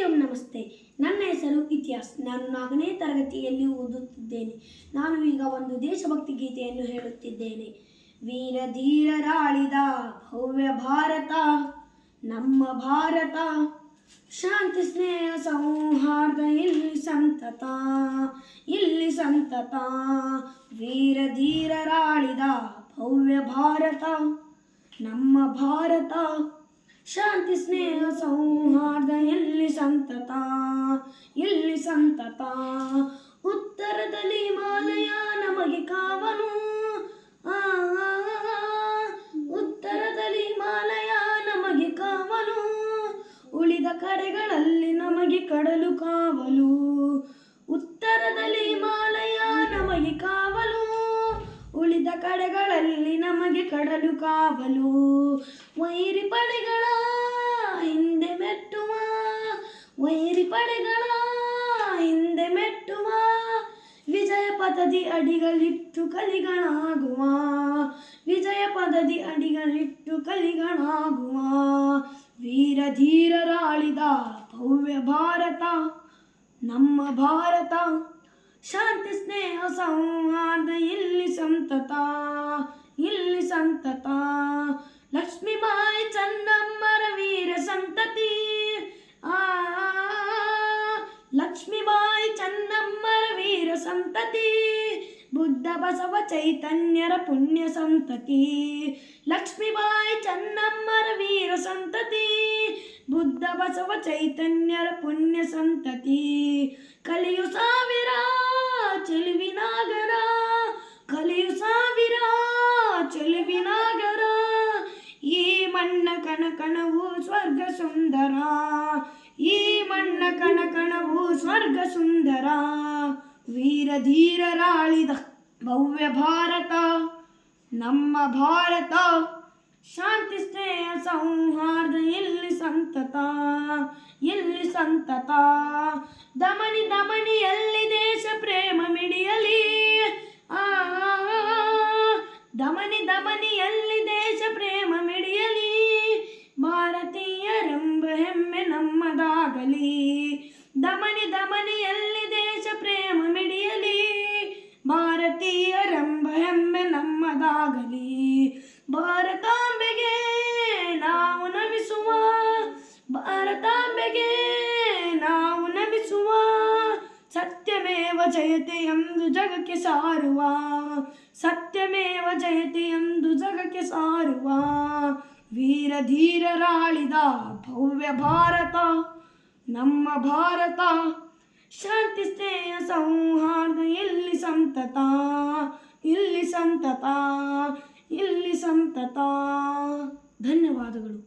ಓಂ ನಮಸ್ತೆ. ನನ್ನ ಹೆಸರು ಇತಿಹಾಸ್. ನಾನು 4ನೇ ತರಗತಿಯಲ್ಲಿ ಓದುತ್ತಿದ್ದೇನೆ. ನಾನು ಈಗ ಒಂದು ದೇಶಭಕ್ತಿ ಗೀತೆಯನ್ನು ಹೇಳುತ್ತಿದ್ದೇನೆ. ವೀರ ಧೀರರಾಳಿದ ಭವ್ಯ ಭಾರತ ನಮ್ಮ ಭಾರತ, ಶಾಂತಿ ಸ್ನೇಹ ಸೌಹಾರ್ದ ಇಲ್ಲಿ ಸಂತತ, ಇಲ್ಲಿ ಸಂತತ. ವೀರ ಧೀರರಾಳಿದ ಭವ್ಯ ಭಾರತ ನಮ್ಮ ಭಾರತ, ಶಾಂತಿ ಸ್ನೇಹ ಸೌಹಾರ್ದ ಇಲ್ಲಿ ಸಂತತ, ಇಲ್ಲಿ ಸಂತತ. ಉತ್ತರದಲ್ಲಿ ಹಿಮಾಲಯ ನಮಗೆ ಕಾವಲು, ಉತ್ತರದಲ್ಲಿ ಹಿಮಾಲಯ ನಮಗೆ ಕಾವಲು, ಉಳಿದ ಕಡೆಗಳಲ್ಲಿ ನಮಗೆ ಕಡಲು ಕಾವಲು. ಉತ್ತರದಲ್ಲಿ ಹಿಮಾಲಯ ನಮಗೆ ಕಾವಲು, ಉಳಿದ ಕಡೆಗಳಲ್ಲಿ ನಮಗೆ ಕಡಲು ಕಾವಲು. ವೈರಿ ಪಡೆಗಳ ಹಿಂದೆ ಮೆಟ್ಟುವ, ವೈರಿ ಪಡೆಗಳ ಹಿಂದೆ ಮೆಟ್ಟುವ, ವಿಜಯ ಪದದಿ ಅಡಿಗಳಿಟ್ಟು ಕಲಿಗಳಾಗುವ, ವಿಜಯ ಪದದಿ ಅಡಿಗಳಿಟ್ಟು ಕಲಿಗಳಾಗುವ. ವೀರ ಧೀರರಾಳಿದ ಭವ್ಯ ಭಾರತ ನಮ್ಮ ಭಾರತ, ಶಾಂತಿ ಸ್ನೇಹ ಸೌಹಾರ್ದ ಇಲ್ಲಿ ಸಂತತ, ಇಲ್ಲಿ ಸಂತತ. ಲಕ್ಷ್ಮೀಬಾಯಿ ಚೆನ್ನಮ್ಮರ ವೀರ ಸಂತತಿ, ಲಕ್ಷ್ಮೀಬಾಯಿ ಚೆನ್ನಮ್ಮರ ವೀರ ಸಂತತಿ, ಬುದ್ಧ ಬಸವ ಚೈತನ್ಯರ ಪುಣ್ಯ ಸಂತತಿ. ಲಕ್ಷ್ಮೀಬಾಯಿ ಚೆನ್ನಮ್ಮರ ವೀರ ಸಂತತಿ, ಬುದ್ಧ ಬಸವ ಚೈತನ್ಯರ ಪುಣ್ಯ ಸಂತತಿ. ಕಲಿಯು ಸಾವಿರ ಚೆಲುವಿನಾಗರ, ಕಲಿಯು ಸಾವಿರ ಚೆಲುವಿನಾಗರ, ಈ ಮಣ್ಣ ಕಣಕಣವು ಸ್ವರ್ಗ ಸುಂದರ, ಈ ಮಣ್ಣ ಕಣಕಣವು ಸ್ವರ್ಗ ಸುಂದರ. ವೀರ ಧೀರರಾಳಿದ ಭವ್ಯ ಭಾರತ ನಮ್ಮ ಭಾರತ, ಶಾಂತಿ ಸ್ನೇಹ ಸೌಹಾರ್ದ ಇಲ್ಲಿ ಸಂತತ, ಇಲ್ಲಿ ಸಂತತ. ದಮನಿ ದಮನಿಯಲ್ಲಿ ದೇಶ ಪ್ರೇಮ ಮಿಡಿಯಲಿ, ದಮನಿ ದಮನಿಯಲ್ಲಿ ದೇಶ ಪ್ರೇಮ ಮಿಡಿಯಲಿ, ಭಾರತೀಯರೆಂಬ ಹೆಮ್ಮೆ ನಮ್ಮದಾಗಲಿ. ದಮನಿ ದಮನಿಯಲ್ಲಿ ದೇಶ ಪ್ರೇಮ ಮಿಡಿಯಲಿ, ಭಾರತೀಯರೆಂಬ ಹೆಮ್ಮೆ ನಮ್ಮದಾಗಲಿ. ಭಾರತಾಂಬೆಗೆ ನಾವು ನಮಿಸುವ, ಭಾರತಾಂಬೆಗೆ ನಾವು ನಮಿಸುವ, ಸತ್ಯಮೇವ ಜಯತೆ ಎಂದು ಜಗಕ್ಕೆ ಸಾರುವ, ಸತ್ಯಮೇವ ಜಯತೆ ಎಂದು ಜಗಕ್ಕೆ ಸಾರುವ. ವೀರ ಧೀರರಾಳಿದ ಭವ್ಯ ಭಾರತ ನಮ್ಮ ಭಾರತ, ಶಾಂತಿ ಸ್ನೇಹ ಸೌಹಾರ್ದ ಇಲ್ಲಿ ಸಂತತ, ಇಲ್ಲಿ ಸಂತತ, ಇಲ್ಲಿ ಸಂತತ. ಧನ್ಯವಾದಗಳು.